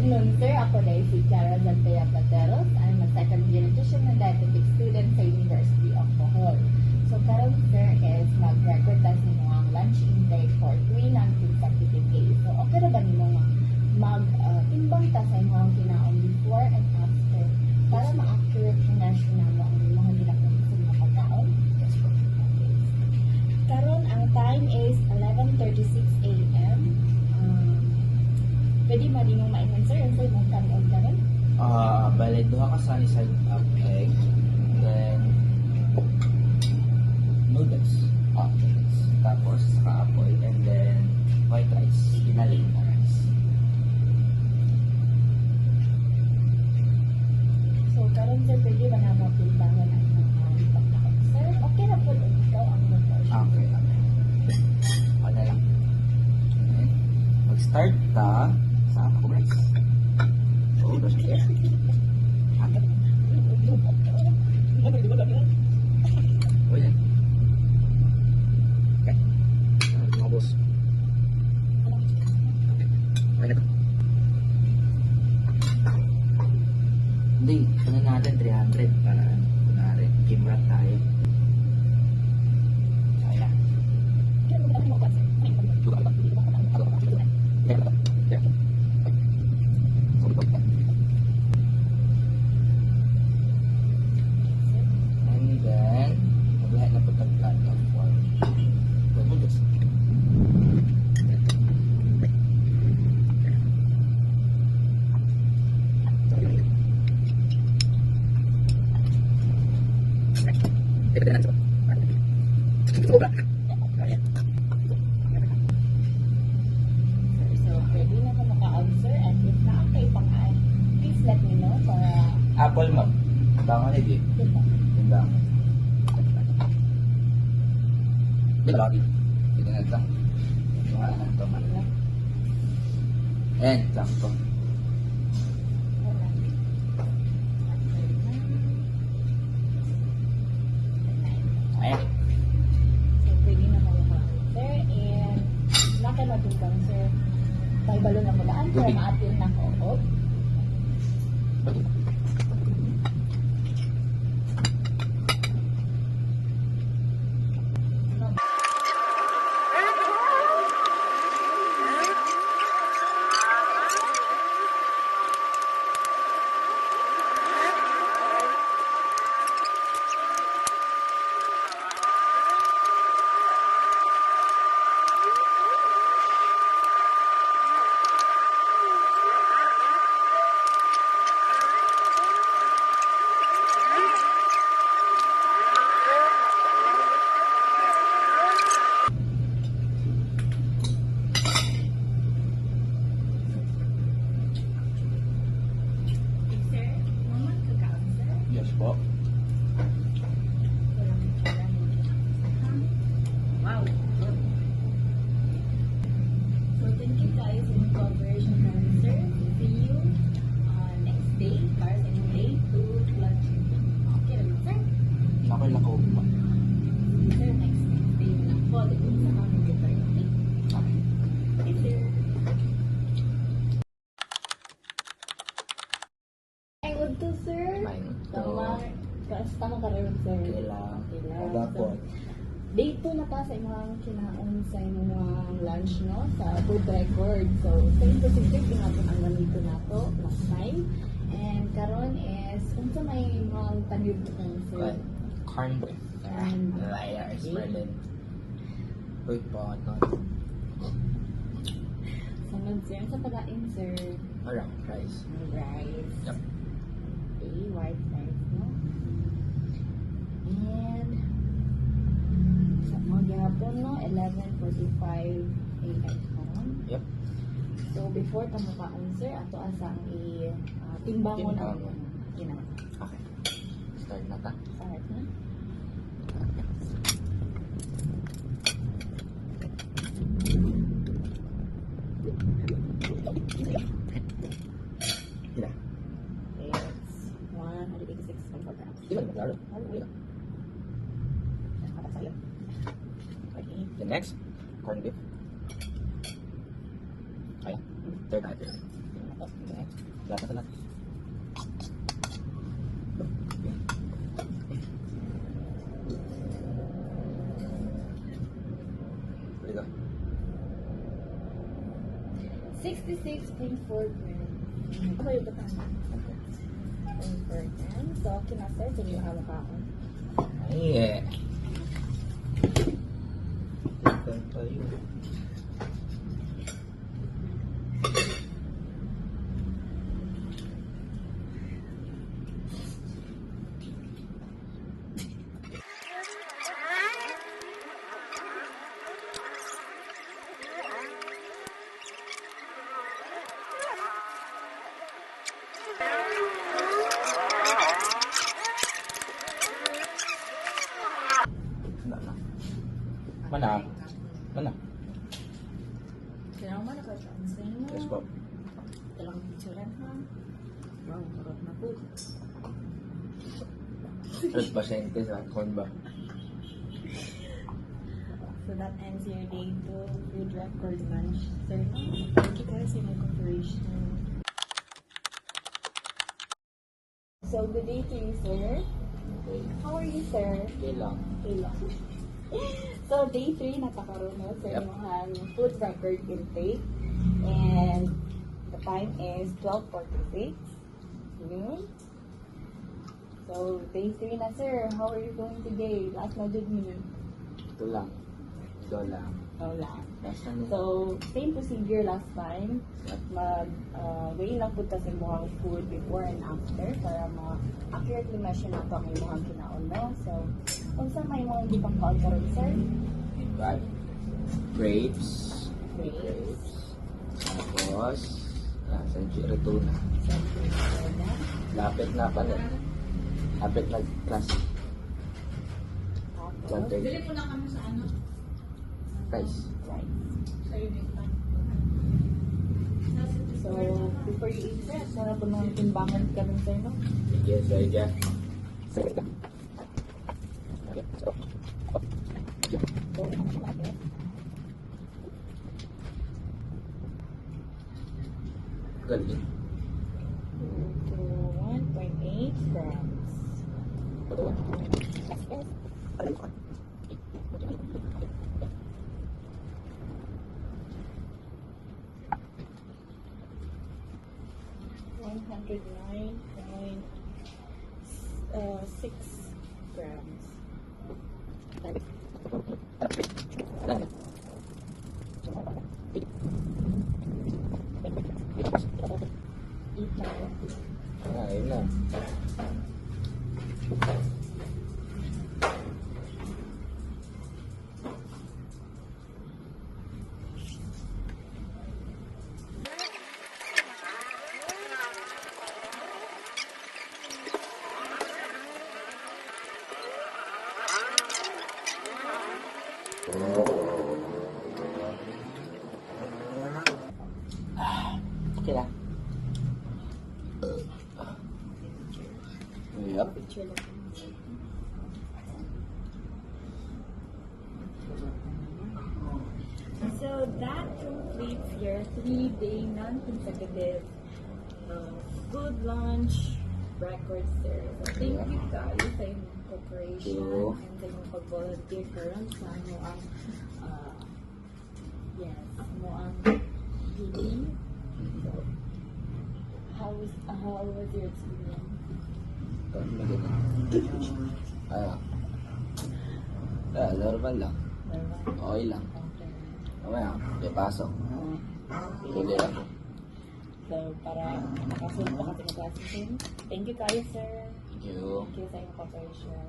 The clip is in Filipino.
afternoon, sir. Ako na si Clara Zantea Pateros. I'm a second year nutrition and dietetic student sa University of Bohol. So, karon sir is mag-record tayo sa mga lunch intake for 3 non-consecutive days. So, okay na ba nimo nga mag-timbang ta sa mga kinaon before and after para ma-accurate yung measure na mo ang mga nilakong sa mga pagkaon? Yes po. Karon ang time is 11:36 a.m. Pwede ba din mong maingon sir? Ang sir mong kanon karon? Bale, duha ka sunny side up egg, then noodles. Noodles. Tapos, saka apple, and then white rice. Pinaling na rice. So karon sir, pwede ba na mapintangan ang mga pagkaon? Sir, okay na po ikaw ang mag-portion. Okay. Ako na lang. Okay. Mag-start ka sa apple rice. So, brush your hair. O yan. Okay. Mga boss. Okay na to. Hindi, ano natin 300 para kunwari, kimrat tayo. Okay na. And then, maglahat na po taglan ng form. Noodles. So pwede na ko maka-answer and if na okay pang-add, please let me know para Apple mo. Bangon na di. diba? Yung bangon. Di ba lagi? Dito na ito. Yung ano na ito. And, lang ito. Ayan. So pwede na ko maka-answer and nakamatutang sir. May balo na mulaan para Tubig. maatil na ko. Oh. Sir, moment kaka-answer. Yes po. Wow. So thank you guys in the cooperation answer. See you next day para sa inyong day to lunch. Okay naman sir? Nakoy lang ako. Sir, next day na po. Dito sa aming birthday. Okay. Okay sir. Ay, to sir. Fine. Tama. Tama ka rin sir. Okay lang. Okay lang. Wala po. Day 2 na ta sa imong kinaon sa imong lunch no sa food record. So same procedure kinapon ang ganito nato last time. And karon is unsa may mga tanid ng sir? Corn beef. Corn beef. Liars, Okay. Merlin. Uy, bata. Sunod sir sa pagkain sir. Alright, rice. Rice. Yep. Okay, white rice no. And sa mga gihapon no 11:45 AM karon. Yep. So before ka makaon sir, ato asang timbangon ang Timbangon. kinaon. Okay. Start na ta. Start na. Ila. It's 186 kilograms. Di ba maglaro? Wala. Nakakasaya. Okay. The next, corn beef. Kaya. Third item. Lahat na lahat. Halika. 66.4 grams. Ako yung batang. 4 grams. So, okay na sir. Sige, hawak ako. Ay, Ito pa yun. Mana? Mana? Kailangan mo naka-translate mo. Yes po. Ito lang picturean ha. Wow, harap na po. 100% sa corn ba? So that ends your day 2 food record lunch. Sir, thank you guys in your cooperation. So good day to you, sir. Okay. How are you, sir? Okay lang. Okay lang. So day 3 natakaroon no sa Yep. inyong food record intake. And the time is 12:46 noon. So day 3 na, sir. How are you going today? Last na did me. Ito lang. Ito lang. Wala. Last na nito. So, same procedure last time. Yep. Weigh lang po sa imuhang food before and after para ma-accurately measure na ito ang imuhang kinaon, no? So, kung saan may mga hindi pang kaon karon, sir? Right. Grapes. Grapes. Tapos, century tuna. Soda. Lapit na pa na. Lapit na class. Tapos, Dili po na kami sa ano? Rice. rice. Sa unit lang. So, before you eat, sir, sarap po mga timbangan kami, sir, no? Sige, sige. Sige. So, ano natin? Galing. To 1.8 grams. Ito ba? Yes. $109.6 grams. Eat na po. Ayun na. Okay lang. Yep. Picture lang. So that completes your 3-day non-consecutive food lunch record, sir. So thank you guys sa inyong cooperation Thank you. and sa inyong pag-volunteer karon sa mo ang mo ang healing. So, how was your experience? Normal lang. Normal. Okay lang. Okay. Mamaya, may pasok. Hindi lang. So, para makasunod pa kasi ng klase. Thank you kayo, sir. Thank you. Thank you sa inyong cooperation.